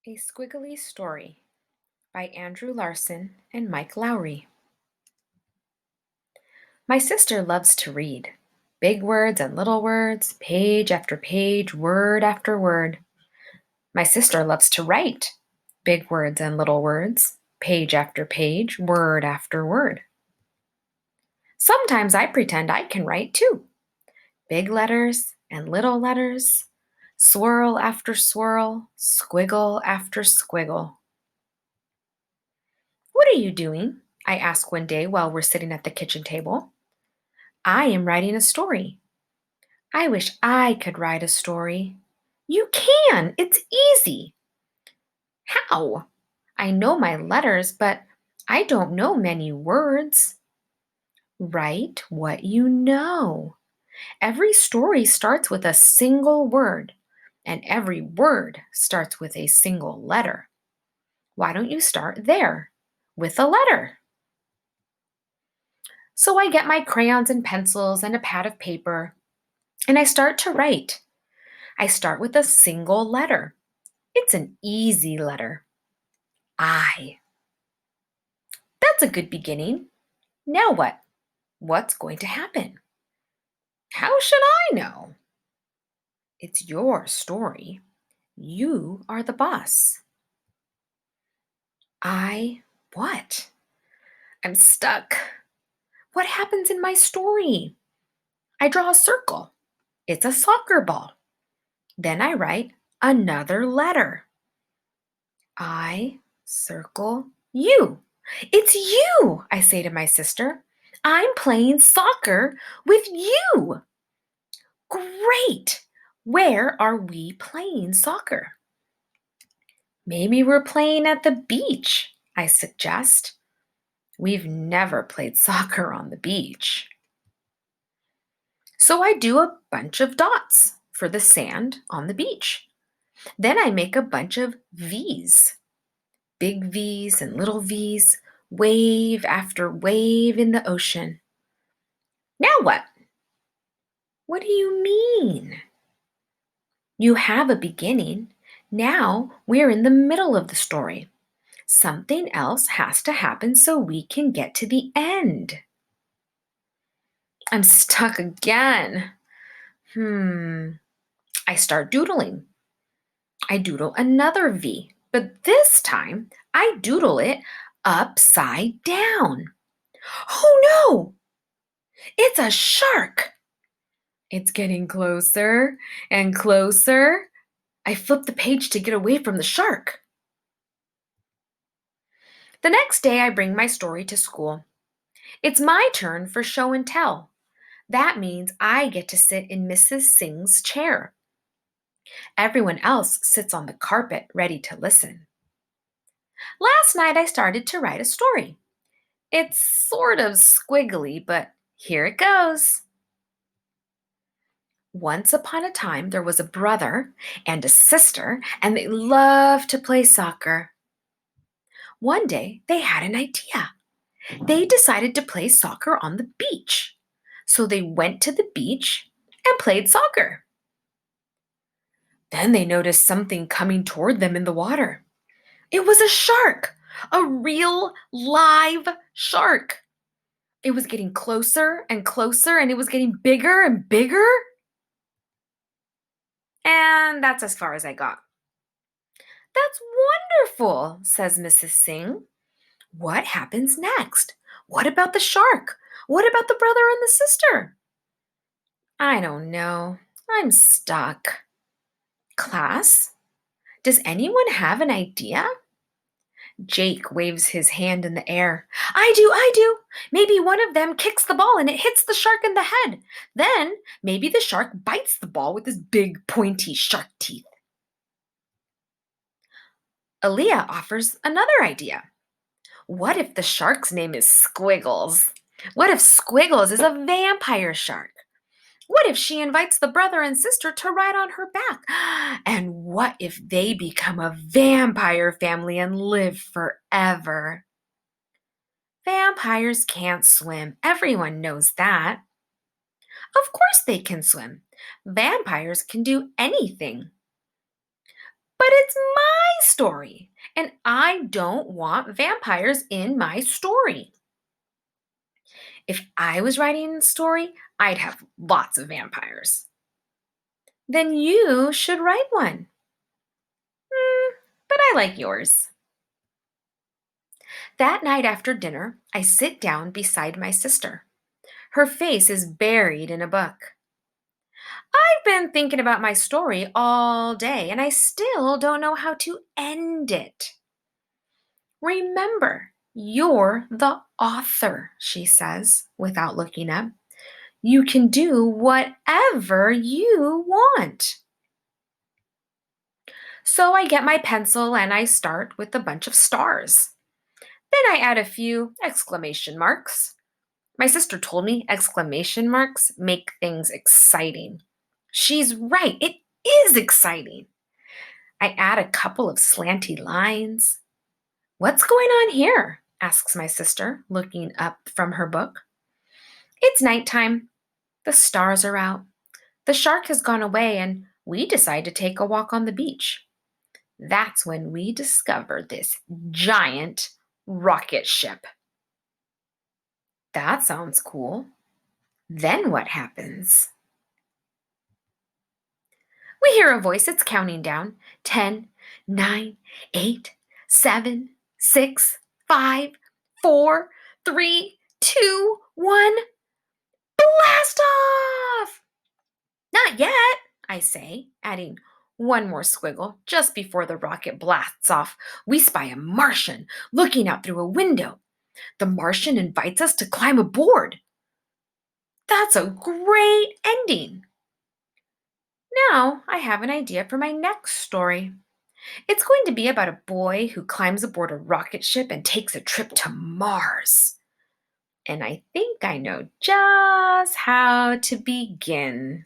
A Squiggly Story by Andrew Larson and Mike Lowery. My sister loves to read. Big words and little words, page after page, word after word. My sister loves to write. Big words and little words, page after page, word after word. Sometimes I pretend I can write too. Big letters and little letters, swirl after swirl, squiggle after squiggle. What are you doing? I asked one day while we're sitting at the kitchen table. I am writing a story. I wish I could write a story. You can! It's easy! How? I know my letters, but I don't know many words. Write what you know. Every story starts with a single word, and every word starts with a single letter. Why don't you start there with a letter? So I get my crayons and pencils and a pad of paper, and I start to write. I start with a single letter. It's an easy letter. I. That's a good beginning. Now what? What's going to happen? How should I know? It's your story. You are the boss. I what? I'm stuck. What happens in my story? I draw a circle. It's a soccer ball. Then I write another letter. I circle you. It's you, I say to my sister. I'm playing soccer with you. Great. Where are we playing soccer? Maybe we're playing at the beach, I suggest. We've never played soccer on the beach. So I do a bunch of dots for the sand on the beach. Then I make a bunch of V's. Big V's and little V's, wave after wave in the ocean. Now what? What do you mean? You have a beginning. Now we're in the middle of the story. Something else has to happen so we can get to the end. I'm stuck again. I start doodling. I doodle another V, but this time I doodle it upside down. Oh no! It's a shark! It's getting closer and closer. I flip the page to get away from the shark. The next day, I bring my story to school. It's my turn for show and tell. That means I get to sit in Mrs. Singh's chair. Everyone else sits on the carpet ready to listen. Last night, I started to write a story. It's sort of squiggly, but here it goes. Once upon a time, there was a brother and a sister, and they loved to play soccer. One day, they had an idea. They decided to play soccer on the beach. So they went to the beach and played soccer. Then they noticed something coming toward them in the water. It was a shark, a real live shark. It was getting closer and closer, and it was getting bigger and bigger. And that's as far as I got. That's wonderful, says Mrs. Singh. What happens next? What about the shark? What about the brother and the sister? I don't know. I'm stuck. Class, does anyone have an idea? Jake waves his hand in the air. I do. Maybe one of them kicks the ball and it hits the shark in the head. Then maybe the shark bites the ball with his big pointy shark teeth. Aaliyah offers another idea. What if the shark's name is Squiggles? What if Squiggles is a vampire shark? What if she invites the brother and sister to ride on her back? And what if they become a vampire family and live forever? Vampires can't swim. Everyone knows that. Of course they can swim. Vampires can do anything. But it's my story, and I don't want vampires in my story. If I was writing a story, I'd have lots of vampires. Then you should write one. But I like yours. That night after dinner, I sit down beside my sister. Her face is buried in a book. I've been thinking about my story all day, and I still don't know how to end it. Remember, you're the author, she says, without looking up. You can do whatever you want. So I get my pencil and I start with a bunch of stars. Then I add a few exclamation marks. My sister told me exclamation marks make things exciting. She's right, it is exciting. I add a couple of slanty lines. What's going on here? Asks my sister, looking up from her book. It's nighttime. The stars are out. The shark has gone away, and we decide to take a walk on the beach. That's when we discover this giant rocket ship. That sounds cool. Then what happens? We hear a voice. It's counting down. 10, 9, 8, 7, 6, 5, 4, 3, 2, 1. Blast off! Not yet, I say, adding one more squiggle. Just before the rocket blasts off, we spy a Martian looking out through a window. The Martian invites us to climb aboard. That's a great ending. Now I have an idea for my next story. It's going to be about a boy who climbs aboard a rocket ship and takes a trip to Mars. And I think I know just how to begin.